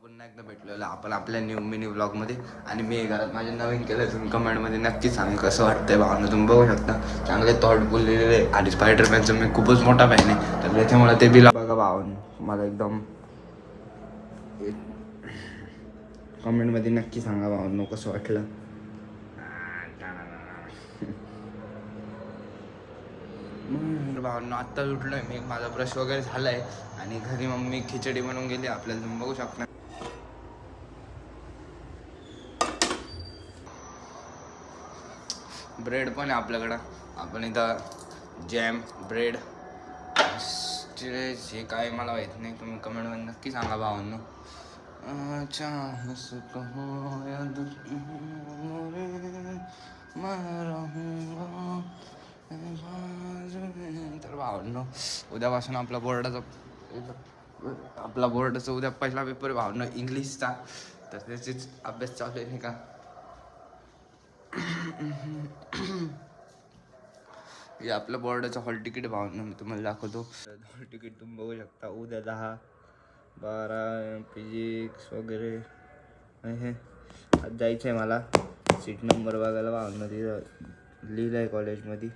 पुन्हा एकदा भेटलेलो आपण आपल्या मिनी व्लॉगमध्ये. आणि मी घरात माझे नवीन केलं, तुम्ही कमेंटमध्ये नक्की सांगा कसं वाटतंय भावना. तुम्ही बघू शकता चांगले थॉटफुल लिहिलेले. आणि स्पायडरमॅनचं मी खूपच मोठा फॅन आहे, तर त्याच्यामुळे ते बिला बघा भावना मला एकदम. कमेंटमध्ये नक्की सांगा भावनो कसं वाटलं. भावना आत्ता उठलोय मी, माझा ब्रश वगैरे झालाय आणि घरी मम्मी खिचडी बनवून गेली आपल्याला, तुम्ही बघू शकता. ब्रेड पण आहे आपल्याकडं. आपण इथं जॅम ब्रेड हे काय मला माहीत नाही, तुम्ही कमेंटमध्ये नक्की सांगा भावांनो. तर भावांनो उद्यापासून आपला बोर्डाचा उद्या पहिला पेपर भावनो इंग्लिशचा, तर त्याचीच अभ्यास चालू आहे नाही का. हे आपलं बोर्डाचं हॉल तिकीट भावना मी तुम्हाला दाखवतो. हॉल तिकीट तुम्ही बघू शकता. उद्या 10, 12 फिजिक्स वगैरे हे आज जायचं आहे मला. सीट नंबर बघायला भावना तिथं लिहिलं आहे कॉलेजमध्ये.